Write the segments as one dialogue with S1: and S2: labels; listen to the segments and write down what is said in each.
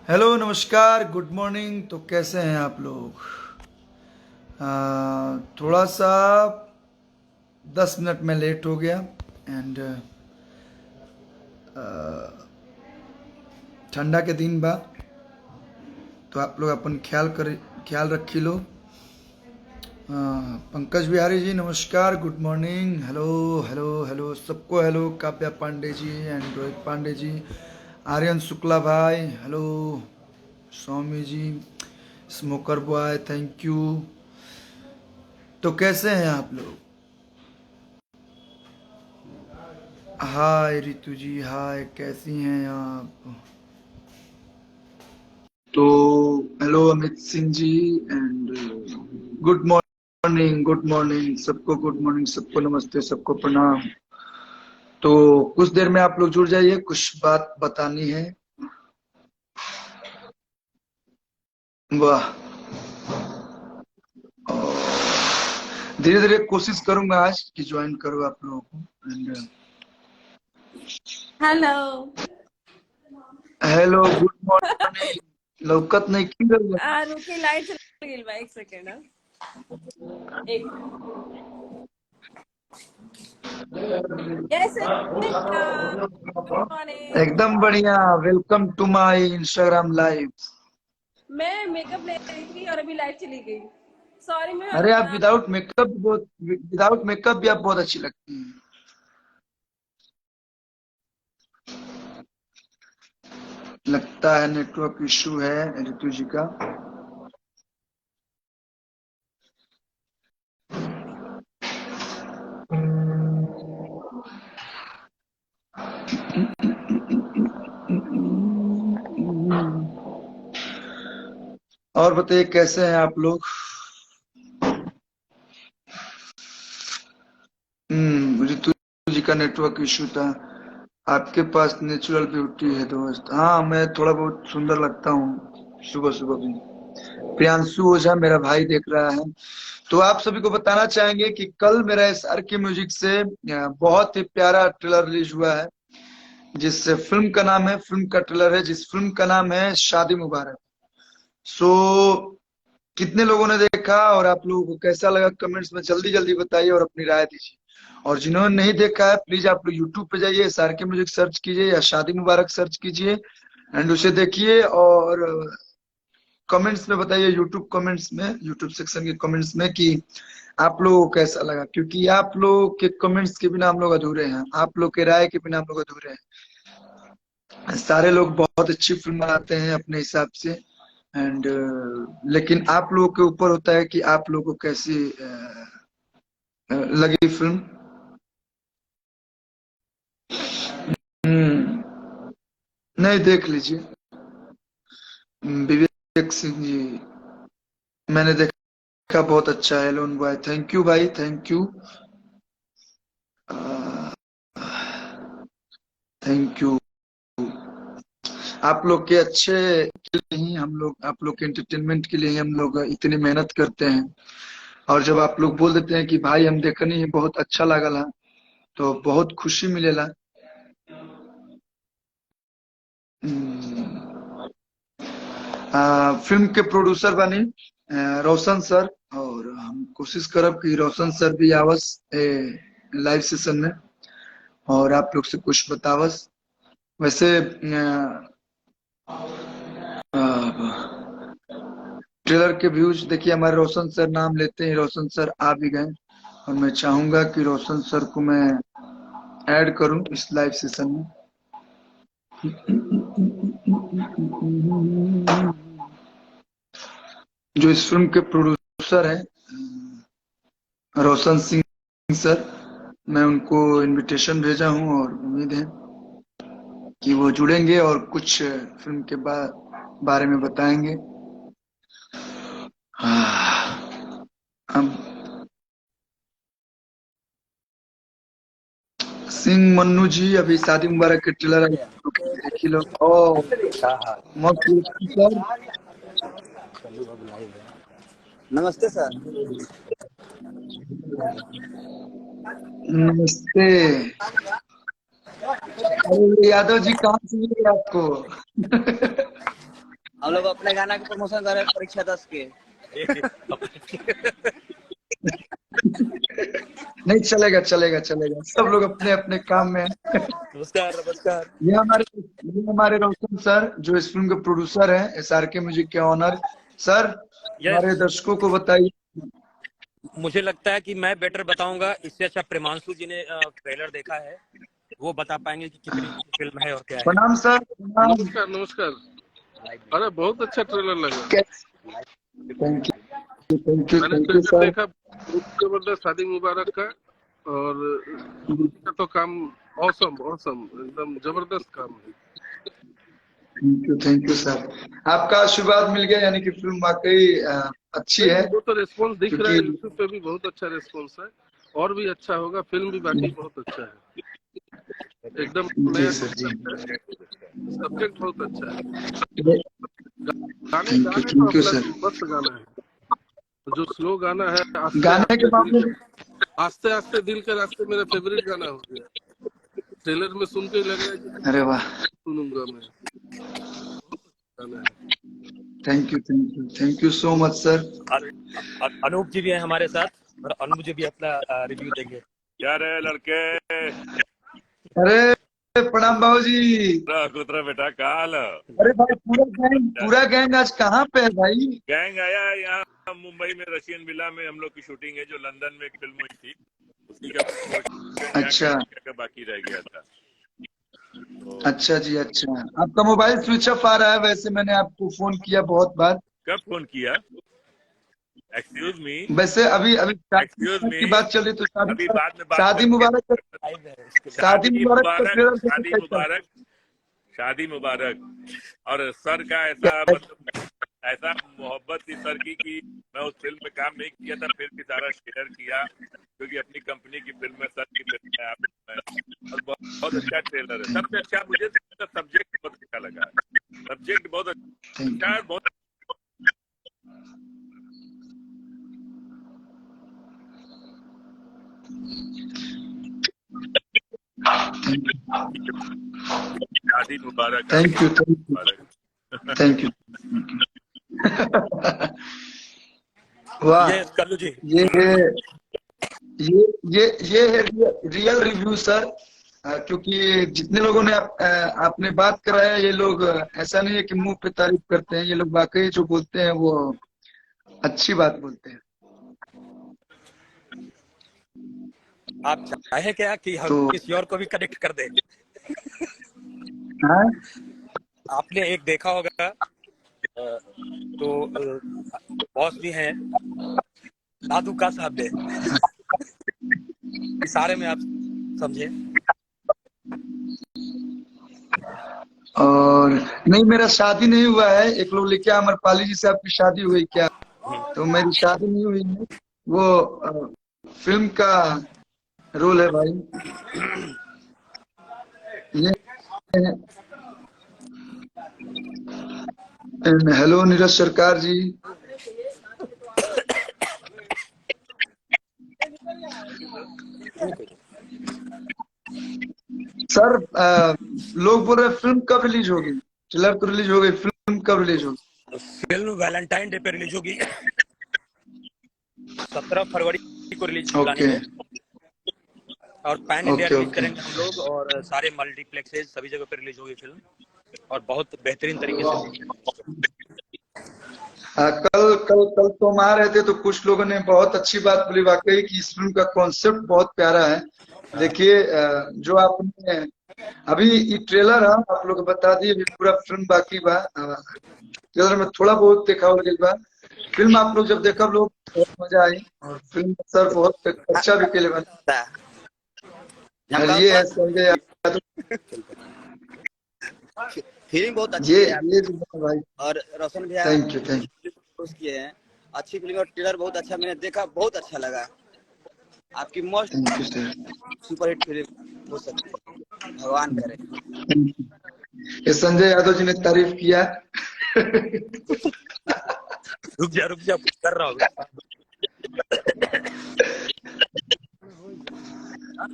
S1: Hello, नमस्कार, good morning. तो कैसे हैं आप लोग? थोड़ा सा 10 मिनट में लेट हो गया। एंड ठंडा के दिन बा, तो आप लोग अपन ख्याल रखी लो। पंकज बिहारी जी नमस्कार, good morning. Hello hello hello सबको, हेलो काव्या पांडे जी एंड रोहित पांडे जी, आर्यन शुक्ला भाई, hello Swami ji, smoker boy, thank you. तो कैसे हैं आप लोग? हाय रितु जी, हाय, कैसी हैं आप? तो hello Amit Singh ji and good morning, good morning सबको, गुड मॉर्निंग सबको, नमस्ते सबको, प्रणाम। तो कुछ देर में आप लोग जुड़ जाइए, कुछ बात बतानी है। वाह। धीरे धीरे कोशिश करूंगा आज कि ज्वाइन करो आप लोगों को। And
S2: hello.
S1: Hello, good morning. लौकत नहीं की गई?
S2: रुके, लाइट चली गई बा, एक सेकेंड। एक यस। Good morning.
S1: एकदम बढ़िया। Welcome to my Instagram live.
S2: मैं मेकअप ले रही थी और अभी लाइट चली गई। सॉरी मैं
S1: अरे आप विदाउट मेकअप भी आप बहुत अच्छी लगती हैं। लगता है नेटवर्क इशू है ऋतु जी का। और बताइए कैसे हैं आप लोग? ऋतु जी का नेटवर्क इशू था। आपके पास नेचुरल ब्यूटी है दोस्त। हाँ, मैं थोड़ा बहुत सुंदर लगता हूँ सुबह सुबह भी। प्रियांशु ओझा मेरा भाई देख रहा है। तो आप सभी को बताना चाहेंगे कि कल मेरा एस आर के म्यूजिक से बहुत ही प्यारा ट्रेलर रिलीज हुआ है। जिस फिल्म का नाम है, फिल्म का ट्रेलर है जिस फिल्म का नाम है शादी मुबारक। सो कितने लोगों ने देखा और आप लोगों को कैसा लगा, कमेंट्स में जल्दी जल्दी बताइए और अपनी राय दीजिए। और जिन्होंने नहीं देखा है, प्लीज आप लोग यूट्यूब पे जाइए, एस आर के म्यूजिक सर्च कीजिए या शादी मुबारक सर्च कीजिए एंड उसे देखिए। और कमेंट्स में बताइए, यूट्यूब कमेंट्स में, यूट्यूब सेक्शन के कमेंट्स में कि आप लोगों को कैसा लगा। क्योंकि आप लोग के कमेंट्स के बिना हम लोग अधूरे हैं, आप लोग के राय के बिना हम लोग अधूरे हैं। सारे लोग बहुत अच्छी फिल्म बनाते हैं अपने हिसाब से एंड लेकिन आप लोगों के ऊपर होता है कि आप लोगों को कैसी लगी फिल्म। हम्म। नहीं, देख लीजिए। विवेक सिंह जी, मैंने देखा, बहुत अच्छा है। लोन बॉय, थैंक यू भाई, थैंक यू। Thank you. आप लोग के अच्छे के लिए ही हम लोग, आप लोग के एंटरटेनमेंट के लिए ही हम लोग इतनी मेहनत करते हैं। और जब आप लोग बोल देते हैं कि भाई हम देखनी है, बहुत अच्छा लागला, तो बहुत खुशी मिलेला। हम्म। फिल्म के प्रोड्यूसर बनी रोशन सर। और हम कोशिश करब कि रोशन सर भी आवस लाइव सेशन में और आप लोग से कुछ बतावस। वैसे ट्रेलर के व्यूज देखिए, हमारे रोशन सर नाम लेते ही रोशन सर आ भी गए। और मैं चाहूंगा कि रोशन सर को मैं ऐड करूं इस लाइव सेशन में। जो इस फिल्म के प्रोड्यूसर हैं, रोशन सिंह सर, मैं उनको इनविटेशन भेजा हूं और उम्मीद है कि वो जुड़ेंगे और कुछ फिल्म के बारे में बताएंगे। अब सिंह मन्नू जी, अभी शादी मुबारक के ट्रेलर देख ही लो। ओ मस्त सर।
S3: नमस्ते सर।
S1: नमस्ते। अरे यादव जी, कहाँ से मिले आपको?
S3: हम लोग अपने गाना के प्रमोशन कर रहे हैं परीक्षा 10 के।
S1: नहीं, चलेगा चलेगा चलेगा, सब लोग अपने अपने काम में हैं।
S4: नमस्कार नमस्कार।
S1: ये हमारे रोशन सर जो इस फिल्म के प्रोड्यूसर हैं, SRK म्यूजिक के ऑनर। सर, हमारे
S4: यस,
S1: दर्शकों को बताइए।
S4: मुझे लगता है कि मैं बेटर बताऊंगा, इससे अच्छा प्रेमांशु जी ने ट्रेलर देखा है, वो बता पाएंगे कि कितनी अच्छी फिल्म है और क्या है।
S1: प्रणाम सर, प्रणाम।
S5: नमस्कार नमस्कार। अरे बहुत अच्छा ट्रेलर लगा।
S1: थैंक यू, थैंक यू,
S5: मैंने
S1: थैंक यू
S5: ट्रेलर
S1: सर।
S5: देखा, बहुत जबरदस्त। शादी मुबारक का और का तो काम औसम औसम, एकदम जबरदस्त काम है।
S1: Thank you sir. आपका आशीर्वाद मिल गया, यानी कि फिल्म वाकई अच्छी है।
S5: वो तो रेस्पॉन्स दिख रहा है,
S1: क्योंकि
S5: यूट्यूब पे भी बहुत अच्छा रेस्पॉन्स है, और भी अच्छा होगा। फिल्म भी बाकी बहुत अच्छा है, एकदम
S1: जी
S5: नया
S1: सर जी,
S5: सब्जेक्ट बहुत अच्छा है। गाने गाने तो
S1: थैंक यू
S5: अपना
S1: सर।
S5: मस्त गाना है। जो स्लो गाना है, आस्ते
S1: गाने के
S5: आस्ते दिल
S1: मामले
S5: के
S1: में
S5: आस्ते आस्ते दिल के रास्ते, मेरा फेवरेट गाना हो गया। ट्रेलर में सुन के ही लग रहा है कि
S1: अरे वाह,
S5: सुनूंगा मैं। गाना है।
S1: Thank you so much sir.
S4: Anoop ji भी हैं हमारे साथ, और अनूप जी भी अपना रिव्यू देंगे।
S6: क्या रे लड़के,
S1: अरे प्रणाम बाबू जी।
S6: कुतरा बेटा का हाल है?
S1: अरे भाई, पूरा गैंग आज कहाँ पे है भाई?
S6: गैंग आया है यहाँ मुंबई में, रशियन विला में हम लोग की शूटिंग है, जो लंदन में एक फिल्म हुई थी, उसी का promotion यहाँ
S1: अच्छा
S6: का बाकी रह गया था। तो
S1: अच्छा जी, अच्छा। आपका मोबाइल स्विच ऑफ आ रहा है, वैसे मैंने आपको फोन किया बहुत बार।
S6: कब फोन किया? एक्सक्यूज मी,
S1: वैसे अभी अभी
S6: एक्सक्यूज मी,
S1: की बात चल रही, तो
S6: अभी बाद में बात
S1: शादी
S6: करेंगे।
S1: मुबारक, शादी
S6: शादी
S1: मुबारक का
S6: मुबारक,
S1: ट्रेलर देखो
S6: शादी
S1: कैसा
S6: मुबारक, शादी मुबारक। और सर का ऐसा मतलब ऐसा मोहब्बत थी सर की कि मैं उस फिल्म में काम नहीं किया था, फिर भी सारा शेयर किया, क्योंकि अपनी कंपनी की फिल्म है, सर की फिल्म है। और बहुत अच्छा ट्रेलर है। सबसे अच्छा मुझे सब्जेक्ट बहुत अच्छा लगा, सब्जेक्ट बहुत अच्छा है, बहुत शादी मुबारक,
S1: थैंक यू,
S6: मुबारक।
S1: Thank you. वाह,
S4: ये कल्लू जी,
S1: ये है ये ये है रियल रिव्यू सर। क्योंकि जितने लोगों ने आपने बात कराया, ये लोग ऐसा नहीं है कि मुंह पे तारीफ करते हैं, ये लोग वाकई जो बोलते हैं वो अच्छी बात बोलते हैं।
S4: आप चाहे क्या कि हम
S1: तो
S4: किसी और को भी कनेक्ट कर दें।
S1: हाँ,
S4: आपने एक देखा होगा, तो बॉस भी हैं, दादू का साहब है, इशारे में आप समझे।
S1: और नहीं, मेरा शादी नहीं हुआ है। एक लोग लिखे अमरपाली जी से आपकी शादी हुई क्या? तो मेरी शादी नहीं हुई है, वो फिल्म का रोल है भाई। ये हेलो नीरज सरकार जी। सर, लोग बोल रहे फिल्म कब रिलीज होगी? ट्रेलर तो रिलीज हो गई, फिल्म कब रिलीज होगी?
S4: फिल्म वैलेंटाइन डे पे रिलीज होगी, 17 फरवरी को रिलीज
S1: ओके,
S4: प्लानिंग है। और pan India
S1: okay,
S4: release
S1: okay.
S4: करेंगे हम लोग, और सारे मल्टीप्लेक्सेस सभी जगह पे रिलीज होगी फिल्म, और बहुत बेहतरीन तरीके से होगी।
S1: कल कल कल तो हम आ रहे थे, तो कुछ लोगों ने बहुत अच्छी बात बोली वाकई कि इस फिल्म का कॉन्सेप्ट बहुत प्यारा है। देखिए, जो आपने अभी ये ट्रेलर है, आप लोग बता दिए, अभी पूरा फिल्म बाकी बा। ट्रेलर में थोड़ा बहुत देखा होगा एक बार। फिल्म आप लोग जब देखा लोग, बहुत मजा आई, और फिल्म सर बहुत अच्छा भी खेले बना। और ये है संजय यादव।
S3: फिल्म बहुत अच्छी
S1: ये
S3: है आप,
S1: ये जो है भाई,
S3: और रोशन भैया
S1: थैंक यू, थैंक
S3: पोस्ट किए हैं। अच्छी फिल्म और ट्रेलर बहुत अच्छा, मैंने देखा, बहुत अच्छा लगा। आपकी most
S1: you sir.
S3: Superhit film हो सकती है, भगवान करे।
S1: ये संजय यादव जी ने तारीफ किया।
S4: रुक जा कर रहा हूँ।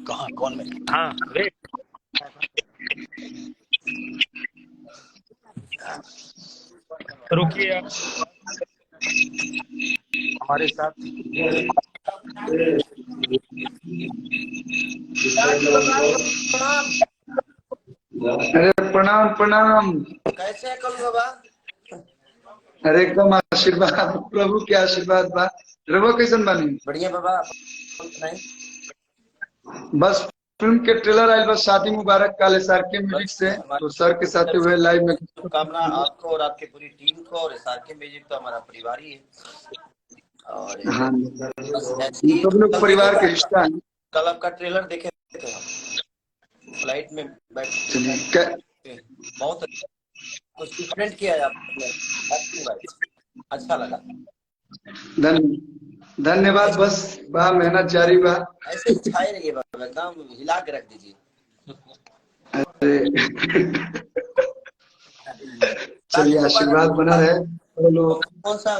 S4: कहाँ, कौन में? हाँ, वेट। रुकिए आप हमारे साथ।
S1: अरे प्रणाम प्रणाम।
S3: कैसे है कल बाबा?
S1: अरे एकदम आशीर्वाद, प्रभु के आशीर्वाद बा। रहो कैसन बानी?
S3: बढ़िया बाबा। नहीं
S1: बस फिल्म के ट्रेलर आयल बस, शादी मुबारक काले सर के म्यूजिक से, तो सर के साथ हुए लाइव में।
S3: शुभकामना आपको और आपकी पूरी टीम को, और SRK म्यूजिक तो हमारा परिवार ही है। और
S1: हाँ,
S3: बस ऐसे ही
S1: सब लोग परिवार के रिश्ता है।
S3: कल आपका ट्रेलर देखे थे हम, फ्लाइट में बैठ
S1: चलिए
S3: के। बहुत कुछ डिफरेंट किया है आपने, अच्छा लगा।
S1: धन्यवाद। बस बा मेहनत जारी बा।
S3: ऐसे ही छाए रहिए बाबा, एकदम हिला के रख दीजिए।
S1: चलिए आशीर्वाद बना रहे।
S3: कौन सा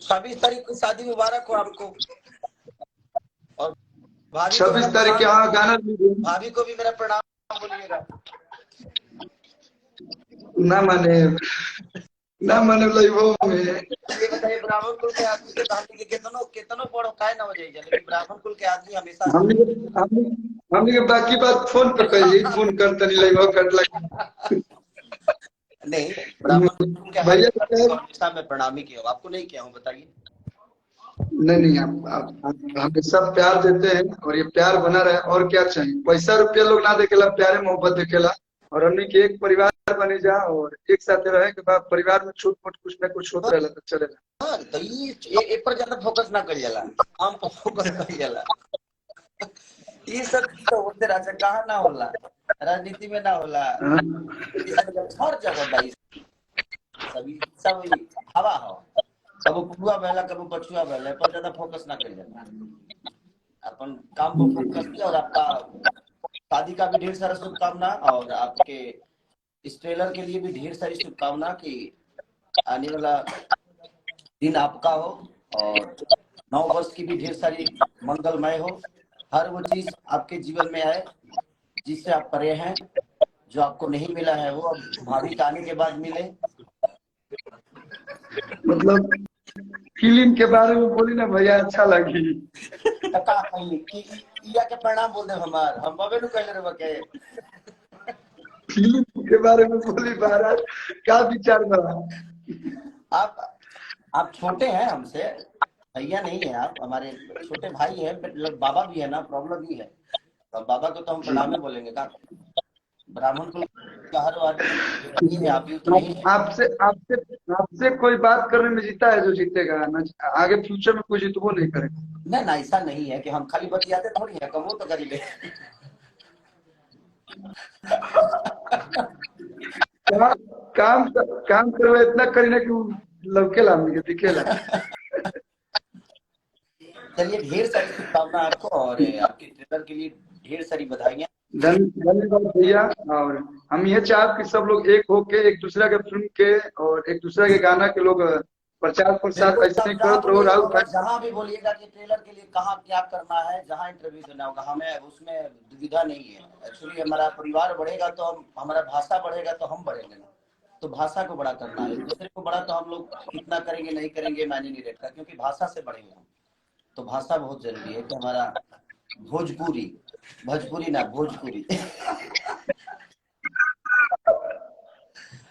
S3: 26 तारीख को शादी मुबारक हो आपको। और
S1: 26 तारीख के यहाँ गाना
S3: भाभी को भी मेरा प्रणाम बोलिएगा।
S1: ना माने लाइवो में।
S3: ये बताइए, ब्राह्मण कुल के आदमी के भाभी के कितनो बड़ो काहे ना हो जाए, लेकिन ब्राह्मण कुल के आदमी हमेशा
S1: हमने के बाकी बात फोन पे कही, फोन करते नहीं लाइवो कट लगा।
S3: नहीं, ब्राह्मण कुल के
S1: भैया
S3: हमेशा मैं प्रणामी किया हूँ, आपको नहीं किया हूँ, बताइए।
S1: नहीं आप हमेशा प्यार देते हैं और ये प्यार बना रहे। और क्या चाहिए? पैसा रुपया लोग ना देखेला, प्यारे मोहब्बत देखेला। और हमने के एक परिवार बने जा और एक साथ रहे के बाद परिवार में छोट मोट कुछ ना कुछ होता रहेला तो चलेला।
S3: हाँ, तो ये पर ज्यादा फोकस ना कर जाला, काम पर फोकस कर जाला। ये सब तो होते रहा, कहाँ ना होला, राजनीति में ना होला, हर जगह भाई सभी सब हवा हो। कबो पुआ बहला, कबो बचुआ बहला, पर ज्यादा फोकस ना कर जाला। अपन काम पर फोकस किया। और आपका शादी का भी ढेर सारा शुभकामना, और आपके इस ट्रेलर के लिए भी ढेर सारी शुभकामना कि आने वाला दिन आपका हो, और 9 वर्ष की भी ढेर सारी मंगलमय हो। हर वो चीज आपके जीवन में आए जिससे आप परे हैं, जो आपको नहीं मिला है वो अब भाभी के आने के बाद मिले।
S1: मतलब फिल्म के बारे में बोली ना भैया, अच्छा लगी।
S3: इया के प्रणाम बोल दे हमार, हम बाबे नु कहले रे बके।
S1: फिल्म के बारे में बोली महाराज, क्या विचार बना?
S3: आप छोटे हैं हमसे, भैया नहीं है आप, हमारे छोटे भाई हैं, मतलब बाबा भी है ना, प्रॉब्लम ही है। तो बाबा को तो हम प्रणाम ही बोलेंगे का। ब्राह्मण कुल का हर आदमी है, आप तो नहीं है।
S1: आपसे कोई बात करने में जीता है जो जीतेगा ना, आगे फ्यूचर में कोई जीतबो नहीं करेगा।
S3: ना ऐसा नहीं है कि हम खाली बतियाते थोड़ी है, कमो तो करीबे।
S1: काम करवे इतना करी ना कि लौकेला हमके दिखेला।
S3: चलिए, ढेर सारी शुभकामना आपको, और आपके ट्रेलर के लिए ढेर सारी बधाइयाँ।
S1: धन्यवाद भैया। और हम ये चाहते कि सब लोग एक होके एक दूसरे के फिल्म के और एक दूसरे के गाना के लोग प्रचार प्रसार ऐसे करते रहो।
S3: जहाँ भी बोलिएगा कि ट्रेलर के लिए कहाँ क्या करना है, जहाँ इंटरव्यू देना होगा, हमें उसमें दुविधा नहीं है। एक्चुअली हमारा परिवार बढ़ेगा तो हमारा भाषा बढ़ेगा तो हम बढ़ेंगे ना, तो भाषा को बड़ा करना है। दूसरे को बड़ा तो हम लोग कितना करेंगे नहीं करेंगे मायने नहीं रखता, क्योंकि भाषा से बढ़ेंगे हम। तो भाषा बहुत जरूरी है कि हमारा भोजपुरी ना भोजपुरी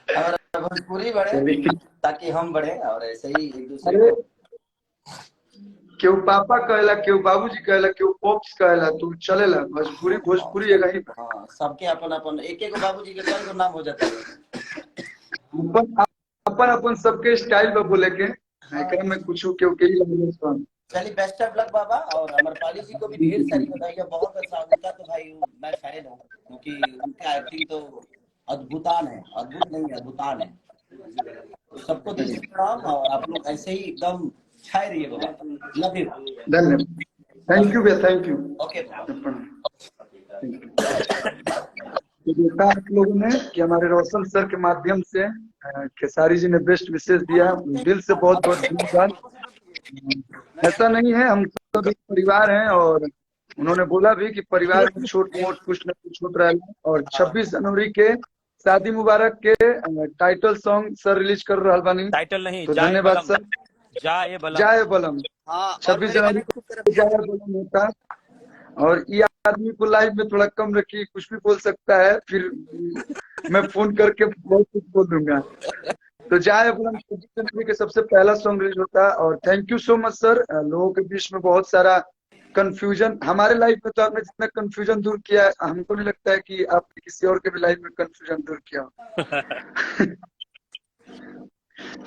S3: हमारा भोजपुरी बढ़े ताकि हम बढ़े, और ऐसे ही एक दूसरे को।
S1: क्यों पापा कहला, क्यों बाबूजी कहला, क्यों पॉप्स कहला, तू चलेला भोजपुरी है कहीं।
S3: हाँ, सबके अपन एक बाबूजी के कई नाम हो जाता है।
S1: अपन सबके स्टाइल पे बोले के में कुछ क्यों के।
S3: चलिए, बेस्ट ऑफ लक बाबा। और अमरपाली जी को भी ढेर सारी बधाइयाँ, बहुत अच्छा। उनका तो भाई मैं फैन हूँ, क्योंकि उनका एक्टिंग तो अद्भुतान है, अद्भुत नहीं अद्भुतान है। तो सबको दिल से प्रणाम, और आप लोग ऐसे ही एकदम छाए रहिए बाबा। Love you.
S1: धन्यवाद, थैंक यू भैया, थैंक यू।
S3: ओके।
S1: देखा आप लोगों ने कि हमारे रोशन सर के माध्यम से खेसारी जी ने बेस्ट विशेष दिया, दिल से बहुत बहुत धन्यवाद। ऐसा नहीं है, हम सब एक परिवार हैं, और उन्होंने बोला भी कि परिवार में छोट मोट कुछ न कुछ होता रहा। और 26 जनवरी के शादी मुबारक के टाइटल सॉन्ग सर रिलीज कर रहा बानी।
S4: टाइटल नहीं,
S1: तो
S4: जाए
S1: धन्यवाद
S4: बलम,
S1: सर।
S4: जाए बलम।
S1: जाए बलम
S3: हाँ, और
S1: 26
S3: मेरे
S1: जनवरी
S3: गाने
S1: को
S3: की तरफ
S1: जाए बलम होता। और ये आदमी को लाइव में थोड़ा कम रखिए, कुछ भी बोल सकता है, फिर मैं फोन करके बहुत कुछ बोल दूंगा। तो जाए बलम 26 जनवरी के सबसे पहला सॉन्ग रिलीज होता है। और thank you so much sir. लोगों के बीच में बहुत सारा कंफ्यूजन, हमारे लाइफ में तो आपने जितना कंफ्यूजन दूर किया है, हमको नहीं लगता है कि आपने किसी और के भी लाइफ में कंफ्यूजन दूर किया हो।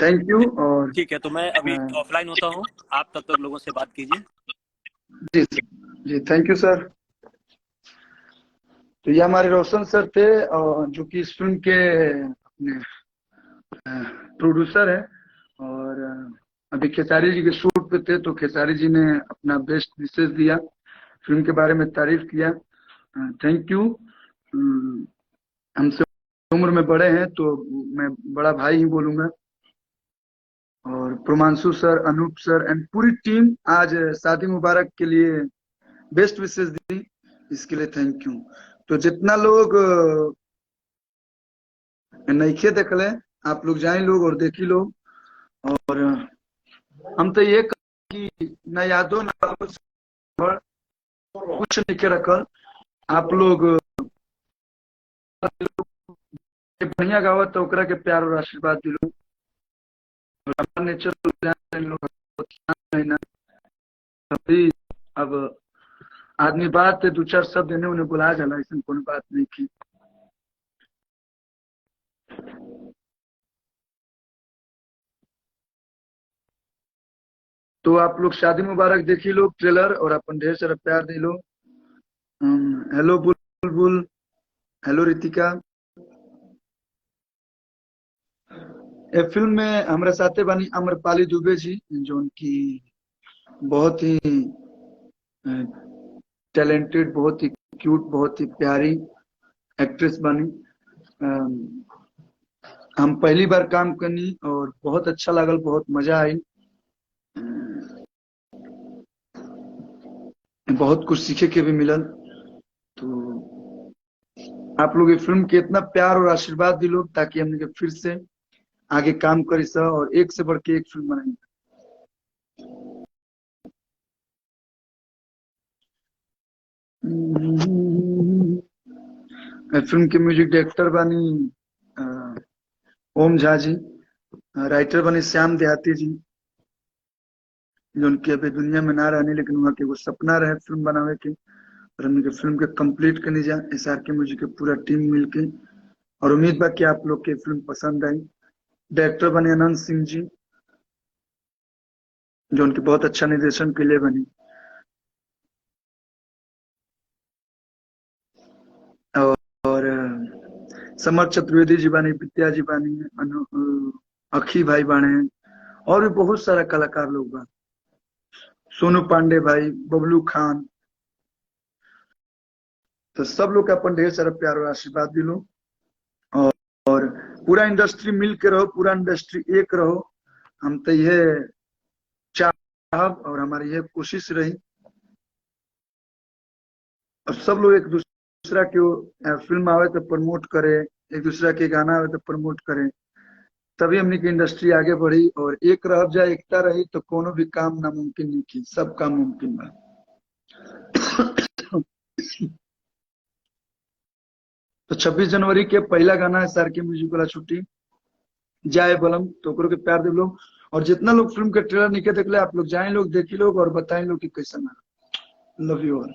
S1: Thank you. और
S4: ठीक है, तो मैं अभी ऑफलाइन होता हूँ, आप तब तक लोगों से बात कीजिए।
S1: जी सर, जी थैंक यू सर। तो ये हमारे रोशन सर थे, और जो कि इस फिल्म के अपने प्रोड्यूसर है। और अभी खेसारी जी के शूट पे थे, तो खेसारी जी ने अपना बेस्ट विशेष दिया, फिल्म के बारे में तारीफ किया। Thank you. हमसे उम्र में बड़े हैं, तो मैं बड़ा भाई ही बोलूंगा। और प्रोमांशु सर, अनूप सर एंड पूरी टीम आज शादी मुबारक के लिए बेस्ट विशेष दी, इसके लिए थैंक यू। तो जितना लोग नईखे देखले, आप लोग जाए लोग और देखी लो। और हम तो ये कि न यादो न कुछ नहीं के रखल। आप लोग बढ़िया गावत तो ओकरा के प्यार और आशीर्वाद दिलो। नेचर तभी अब आदमी बात दो चार शब्द देने उन्हें बुला जाला, ऐसा कोई बात नहीं की। तो आप लोग शादी मुबारक देखी लो ट्रेलर, और अपन ढेर सारा प्यार दे लो। हेलो बुलबुल, हेलो रितिका। ए फिल्म में हमारे साथे बानी अमरपाली दुबे जी, जो उनकी बहुत ही टैलेंटेड, बहुत ही क्यूट, बहुत ही प्यारी एक्ट्रेस बनी। हम पहली बार काम करनी और बहुत अच्छा लागल, बहुत मजा आई। बहुत कुछ सीखे के भी मिलल। तो आप लोग ये फिल्म के इतना प्यार और आशीर्वाद दिलो, ताकि हम लोग फिर से आगे काम करी सा और एक से बढ़ के एक फिल्म बनाई। फिल्म के म्यूजिक डायरेक्टर बनी ओम झा जी, राइटर बनी श्याम देहाती जी, जो उनके अभी दुनिया में ना रहने, लेकिन वहाँ के वो सपना रहे फिल्म बनावे के, और हमने फिल्म के कंप्लीट करने जा SR के म्यूजिक के पूरा टीम मिलके। और उम्मीद बा कि आप लोग के फिल्म पसंद आई। डायरेक्टर बने अनंत सिंह जी, जो उनके बहुत अच्छा निर्देशन के लिए बनी। और समर चतुर्वेदी जी बानी, विद्या जी बानी, अखी भाई बाने, और भी बहुत सारा कलाकार लोग बा, सोनू पांडे भाई, बबलू खान। तो सब लोग का अपन ढेर सारा प्यार और आशीर्वाद दिलो। और पूरा इंडस्ट्री मिल के रहो, पूरा इंडस्ट्री एक रहो। हम तो ये चाहब और हमारी ये कोशिश रही, और सब लोग एक दूसरा के फिल्म आवे तो प्रमोट करे, एक दूसरा के गाना आवे तो प्रमोट करे, तभी हमने की इंडस्ट्री आगे बढ़ी। और एक रह जाए, एकता रही, तो कोनो भी काम नामुमकिन नहीं की, सब काम मुमकिन बा। तो 26 जनवरी के पहला गाना है SR के म्यूजिक वाला छुट्टी, जाए बलम, तो ओकरो के प्यार दे लोग। और जितना लोग फिल्म के ट्रेलर निके देखले, आप लोग जाए लोग देखी लोग और बताएं लोग कि कैसा ना। Love you all.